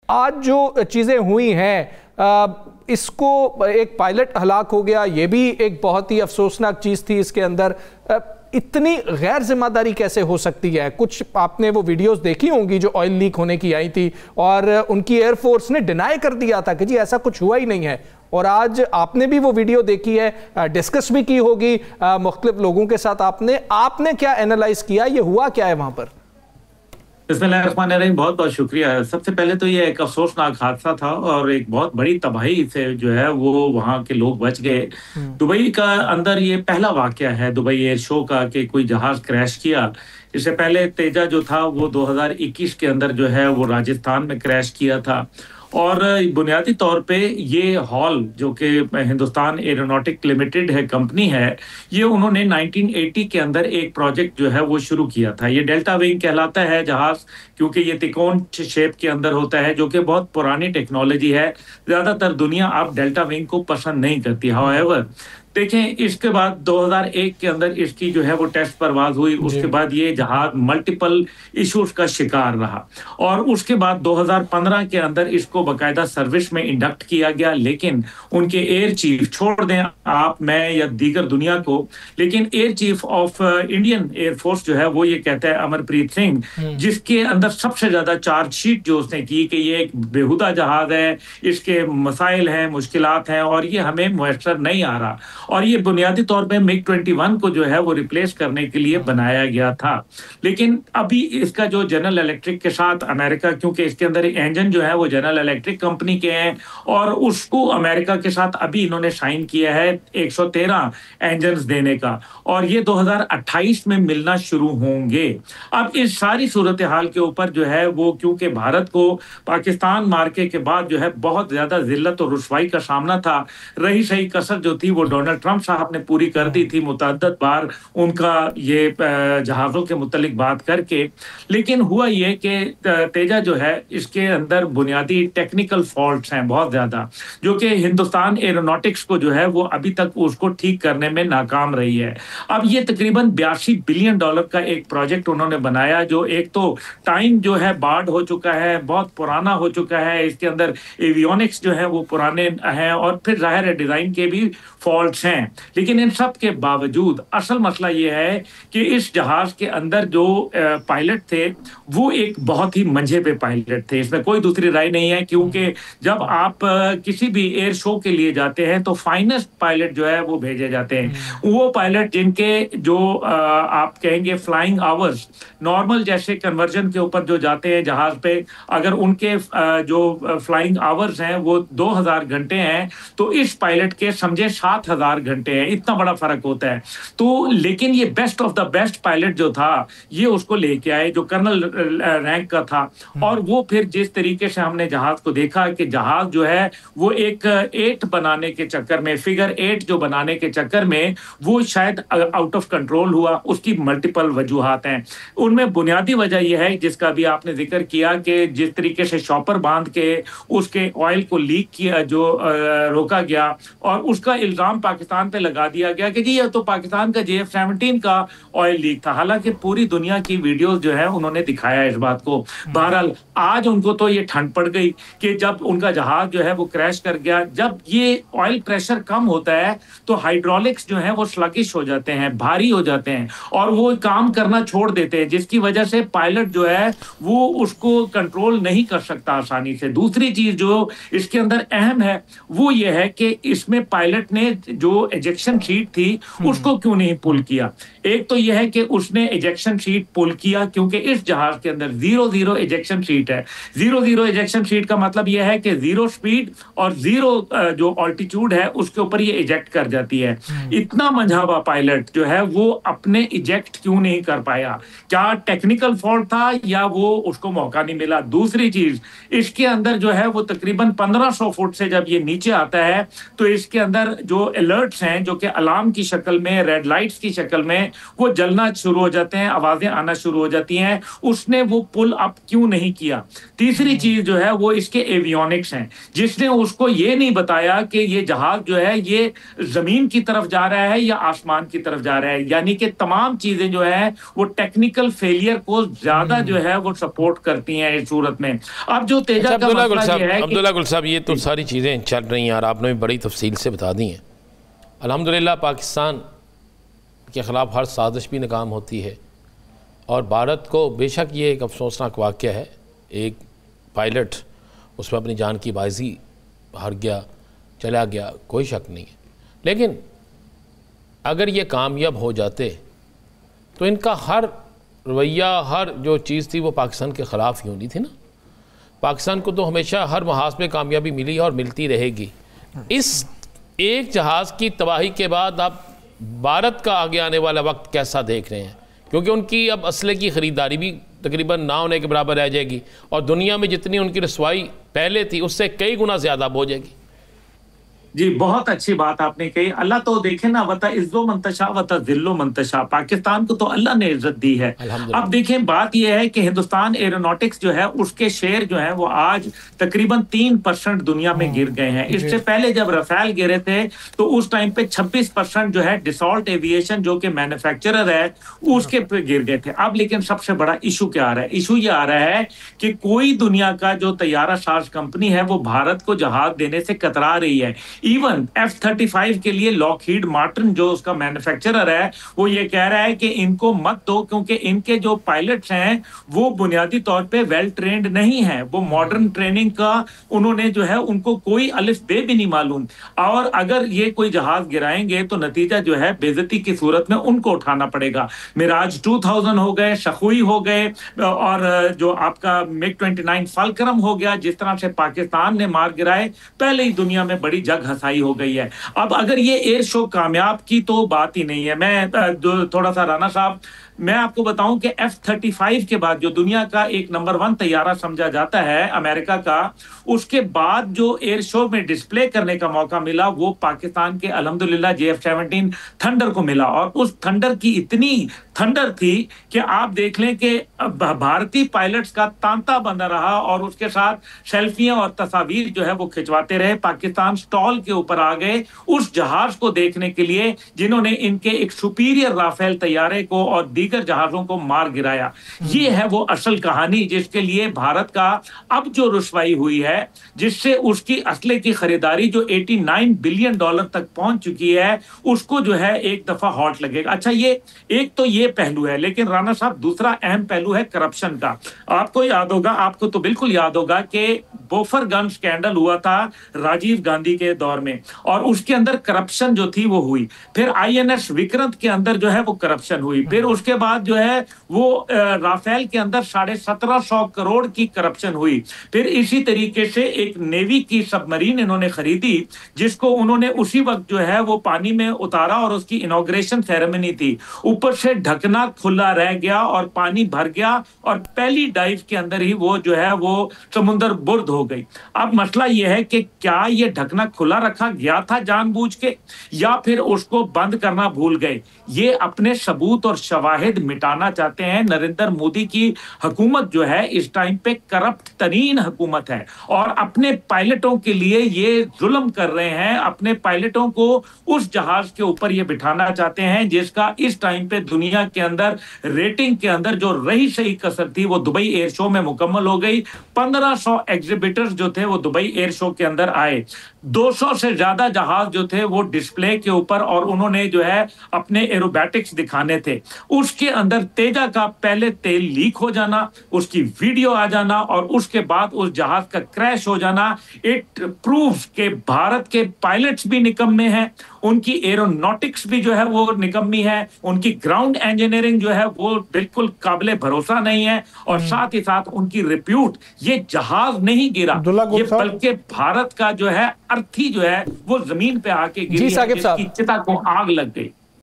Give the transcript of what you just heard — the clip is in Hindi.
आज जो चीज़ें हुई हैं, इसको एक पायलट हलाक हो गया, ये भी एक बहुत ही अफसोसनाक चीज़ थी इसके अंदर। इतनी गैर जिम्मेदारी कैसे हो सकती है? कुछ आपने वो वीडियोस देखी होंगी जो ऑयल लीक होने की आई थी और उनकी एयरफोर्स ने डिनाई कर दिया था कि जी ऐसा कुछ हुआ ही नहीं है, और आज आपने भी वो वीडियो देखी है, डिस्कस भी की होगी मुख्तलिफ लोगों के साथ। आपने क्या एनालाइज किया, ये हुआ क्या है वहां पर? बिस्मिल्लाहिर्रहमानिर्रहीम, बहुत बहुत शुक्रिया। सबसे पहले तो ये एक अफसोसनाक हादसा था और एक बहुत बड़ी तबाही से जो है वो वहाँ के लोग बच गए। दुबई का अंदर ये पहला वाकया है दुबई एयर शो का कि कोई जहाज क्रैश किया। इससे पहले तेजा जो था वो 2021 के अंदर जो है वो राजस्थान में क्रैश किया था। और बुनियादी तौर पे ये हॉल जो कि हिंदुस्तान एरोनॉटिक लिमिटेड है, कंपनी है, ये उन्होंने 1980 के अंदर एक प्रोजेक्ट जो है वो शुरू किया था। ये डेल्टा विंग कहलाता है जहाज, क्योंकि ये त्रिकोण शेप के अंदर होता है, जो कि बहुत पुरानी टेक्नोलॉजी है। ज्यादातर दुनिया अब डेल्टा विंग को पसंद नहीं करती। हाउएवर देखें, इसके बाद 2001 के अंदर इसकी जो है वो टेस्ट परवाज हुई। उसके बाद ये जहाज मल्टीपल इश्यूज का शिकार रहा और उसके बाद 2015 के अंदर इसको बकायदा सर्विस में इंडक्ट किया गया। लेकिन उनके एयर चीफ, छोड़ दें आप मैं या दीगर दुनिया को, लेकिन air chief of Indian air force जो है वो ये कहता है, अमरप्रीत सिंह, जिसके अंदर सबसे ज्यादा चार्जशीट जो उसने की कि ये एक बेहुदा जहाज है, इसके मसाइल हैं, मुश्किलात हैं और ये हमें मुयस्सर नहीं आ रहा। और ये बुनियादी तौर पे मिग 21 को जो है वो रिप्लेस करने के लिए बनाया गया था। लेकिन अभी इसका जो जनरल इलेक्ट्रिक के साथ अमेरिका, क्योंकि इसके अंदर इंजन जो है वो जनरल इलेक्ट्रिक कंपनी के हैं और उसको अमेरिका के साथ अभी इन्होंने साइन किया है 113 इंजन देने का, और ये 2028 में मिलना शुरू होंगे। अब इस सारी सूरत हाल के ऊपर जो है वो, क्योंकि भारत को पाकिस्तान मार्के के बाद जो है बहुत ज्यादा जिल्लत और रुसवाई का सामना था, रही सही कसर जो थी वो डोनाल्ड ट्रंप साहब ने पूरी कर दी थी मुतअद्दिद बार उनका ये जहाजों के मुतालिक बात करके। लेकिन हुआ ये कि तेजा जो है इसके अंदर बुनियादी टेक्निकल फॉल्ट्स हैं बहुत ज्यादा, जो कि हिंदुस्तान एरोनॉटिक्स को जो है वो अभी तक उसको ठीक करने में नाकाम रही है। अब ये तकरीबन $82 बिलियन का एक प्रोजेक्ट उन्होंने बनाया, जो एक तो टाइम जो है बार्ड हो चुका है, बहुत पुराना हो चुका है, इसके अंदर एवियोनिक्स जो है वो पुराने हैं और फिर जाहिर है डिजाइन के भी फॉल्ट्स हैं। लेकिन इन सब के बावजूद असल मसला ये है कि इस जहाज के अंदर जो पायलट थे वो एक बहुत ही मंझे पे पायलट थे, इसमें कोई दूसरी राय नहीं है। क्योंकि जब आप किसी भी एयर शो के लिए जाते हैं तो फाइनेस्ट पायलट जो है वो भेजे जाते हैं। वो पायलट जिनके जो आप कहेंगे फ्लाइंग आवर्स नॉर्मल जैसे कन्वर्जन के ऊपर जो जाते हैं जहाज पे, अगर उनके जो फ्लाइंग आवर्स हैं वो 2000 घंटे हैं तो इस पायलट के समझे 7000 घंटे हैं। इतना बड़ा फर्क होता है। तो लेकिन ये best of the best pilot जो था ये उसको लेके आए जो कर्नल रैंक का था। और वो फिर जिस तरीके से हमने जहाज को देखा कि जहाज जो है वो एक 8 बनाने के चक्कर में, फिगर 8 जो बनाने के चक्कर में वो शायद आउट ऑफ कंट्रोल हुआ। उसकी मल्टीपल वजूहात हैं। उनमें बुनियादी वजह यह है जिसका भी आपने जिक्र किया कि जिस तरीके से शॉपर बांध के उसके ऑयल को लीक किया, जो रोका गया और उसका इल्जाम पाकिस्तान पे लगा दिया गया कि जी ये तो पाकिस्तान का JF-17 का ऑयल लीक था। हालांकि पूरी दुनिया की वीडियोस जो है उन्होंने दिखाया इस बात को। बहरहाल आज उनको तो ये ठंड पड़ गई कि जब उनका जहाज जो है वो क्रैश कर गया। जब ये ऑयल प्रेशर कम होता है तो हाइड्रोलिक्स जो है वो स्लगिश हो जाते हैं, भारी हो जाते हैं और वो काम करना छोड़ देते हैं, जिसकी वजह से पायलट जो है वो उसको कंट्रोल नहीं कर सकता आसानी से। दूसरी चीज जो इसके अंदर अहम है वो ये है कि इसमें पायलट ने जो एजेक्शन सीट थी उसको क्यों नहीं पुल किया। एक तो यह है कि उसने एजेक्शन सीट पुल किया क्योंकि इस जहाज के अंदर 0-0 एजेक्शन सीट है। 0-0 एजेक्शन सीट का मतलब यह है कि 0 स्पीड और 0 जो ऑल्टीट्यूड है उसके ऊपर ये इजेक्ट कर जाती है। इतना मंझावा पायलट जो है वो अपने इजेक्ट क्यों नहीं कर पाया? क्या टेक्निकल फॉल्ट था या वो उसको मौका नहीं मिला? दूसरी चीज, इसके अंदर जो है वो तकरीबन 1500 फुट से जब ये नीचे आता है तो इसके अंदर जो अलर्ट अलर्ट्स हैं जो कि अलार्म की शक्ल में, रेड लाइट्स की शक्ल में वो जलना शुरू हो जाते हैं, आवाजें आना शुरू हो जाती हैं, उसने वो पुल अप क्यों नहीं किया। तीसरी चीज जो है वो इसके एवियोनिक्स हैं, जिसने उसको ये नहीं बताया कि ये जहाज जो है ये जमीन की तरफ जा रहा है या आसमान की तरफ जा रहा है। यानी कि तमाम चीजें जो है वो टेक्निकल फेलियर को ज्यादा जो है वो सपोर्ट करती हैं इस सूरत में। अब जो तेजा का मसला ये है, अब्दुल्ला गुल साहब, ये तो सारी चीज़ें चल रही हैं और आपने भी बड़ी तफसील से बता दी हैं। अल्हम्दुलिल्लाह पाकिस्तान के ख़िलाफ़ हर साजिश भी नाकाम होती है और भारत को बेशक ये एक अफसोसनाक वाक़या है, एक पायलट उसमें अपनी जान की बाजी हार गया, चला गया, कोई शक नहीं है। लेकिन अगर ये कामयाब हो जाते तो इनका हर रवैया, हर जो चीज़ थी वो पाकिस्तान के ख़िलाफ़ ही होनी थी ना। पाकिस्तान को तो हमेशा हर महाज पे कामयाबी मिली है और मिलती रहेगी। इस एक जहाज़ की तबाही के बाद आप भारत का आगे आने वाला वक्त कैसा देख रहे हैं? क्योंकि उनकी अब असले की ख़रीदारी भी तकरीबन ना होने के बराबर रह जाएगी और दुनिया में जितनी उनकी रसवाई पहले थी उससे कई गुना ज़्यादा हो जाएगी। जी, बहुत अच्छी बात आपने कही। अल्लाह तो देखे ना, वता इज्जो मंतशा वता जिल्लो मंतशा, पाकिस्तान को तो अल्लाह ने इज्जत दी है। अब देखें, बात यह है कि हिंदुस्तान एरोनॉटिक्स जो है उसके शेयर जो है वो आज तकरीबन 3% दुनिया में गिर गए हैं। इससे पहले जब रफेल गिरे थे तो उस टाइम पे 26% जो है डिसॉल्ट एविएशन जो कि मैन्युफैक्चरर है उसके पे गिर गए थे। अब लेकिन सबसे बड़ा इशू क्या आ रहा है? इशू ये आ रहा है कि कोई दुनिया का जो तैयारा साज कंपनी है वो भारत को जहाज देने से कतरा रही है। इवन F-35 के लिए लॉकहीड मार्टिन जो उसका मैन्युफैक्चरर है वो ये कह रहा है कि इनको मत दो, क्योंकि इनके जो पायलट्स हैं वो बुनियादी तौर पे वेल ट्रेंड नहीं है, वो मॉडर्न ट्रेनिंग का उन्होंने जो है उनको कोई अलिफ बे भी नहीं मालूम, और अगर ये कोई जहाज गिराएंगे तो नतीजा जो है बेइज्जती की सूरत में उनको उठाना पड़ेगा। मिराज 2000 हो गए, शखुई हो गए, और जो आपका MiG-29 फाल्करम हो गया, जिस तरह से पाकिस्तान ने मार गिराए, पहले ही दुनिया में बड़ी जग हसाई हो गई है। अब अगर ये एयर शो कामयाब की तो बात ही नहीं है। मैं थोड़ा सा राना साहब, मैं आपको बताऊं कि F-35 के बाद जो दुनिया का एक नंबर 1 तैयारा समझा जाता है अमेरिका का, उसके बाद जो एयर शो में डिस्प्ले करने का मौका मिला वो पाकिस्तान के अल्हम्दुलिल्लाह JF-17 थंडर को मिला। और उस थंडर की इतनी थंडर थी कि आप देख लें कि भारतीय पायलट्स का तांता बंधा रहा और उसके साथ सेल्फियां और तस्वीर जो है वो खिंचवाते रहे। पाकिस्तान स्टॉल के ऊपर आ गए उस जहाज को देखने के लिए जिन्होंने इनके एक सुपीरियर राफेल तैयारे को और दीगर जहाजों को मार गिराया। ये है वो असल कहानी जिसके लिए भारत का अब जो रुसवाई हुई है, जिससे उसकी असले की खरीदारी जो $89 बिलियन तक पहुंच चुकी है, उसको जो है एक दफा हॉट लगेगा। अच्छा, ये एक तो ये पहलू है, लेकिन राणा साहब दूसरा अहम पहलू है करप्शन का। आपको याद होगा, आपको तो बिल्कुल याद होगा कि बोफर गन स्कैंडल हुआ था राजीव गांधी के दौर में, और उसके अंदर करप्शन जो थी वो हुई। फिर INS विक्रांत के अंदर जो है वो करप्शन हुई। फिर उसके बाद जो है वो राफेल के अंदर 1750 करोड़ की करप्शन हुई। फिर इसी तरीके से एक नेवी की सबमरीन इन्होंने खरीदी जिसको उन्होंने उसी वक्त जो है वो पानी में उतारा और उसकी इनॉग्रेशन सेरेमनी थी। ऊपर से ढकना खुला रह गया और पानी भर गया और पहली डाइव के अंदर ही वो जो है वो समुद्र बुर्द हो गई। अब मसला ये है कि क्या ये ढकना खुला रखा गया था जानबूझ के या फिर उसको बंद करना भूल गए? ये अपने सबूत और शवाहिद मिटाना चाहते हैं। नरेंद्र मोदी की हुकूमत जो है इस टाइम पे करप्ट तरीन हुकूमत है और अपने पायलटों के लिए ये जुल्म कर रहे हैं। अपने पायलटों को उस जहाज के ऊपर ये बिठाना चाहते हैं जिसका इस टाइम पे दुनिया के अंदर रेटिंग के अंदर जो रही सही कसर थी वो दुबई एयर शो में मुकम्मल हो गई। 1500 एग्जिबिटर्स जो थे वो दुबई एयर शो के अंदर आए। 200 से ज्यादा जहाज जो थे वो डिस्प्ले के ऊपर और उन्होंने जो है अपने एरोबैटिक्स दिखाने थे। उसके अंदर तेजा का पहले तेल लीक हो जाना, उसकी वीडियो आ जाना और उसके बाद उस जहाज का क्रैश हो जाना, इट प्रूव्स के भारत के पायलट्स भी निकम्मे हैं, उनकी एरोनॉटिक्स भी जो है वो निकम्मी है, उनकी ग्राउंड इंजीनियरिंग जो है वो बिल्कुल काबिले भरोसा नहीं है और साथ ही साथ उनकी रिप्यूट, ये जहाज नहीं गिरा, ये बल्कि भारत का जो है अर्थी जो है वो जमीन पे आके गिरी, जिसकी चिता को आग लग गई।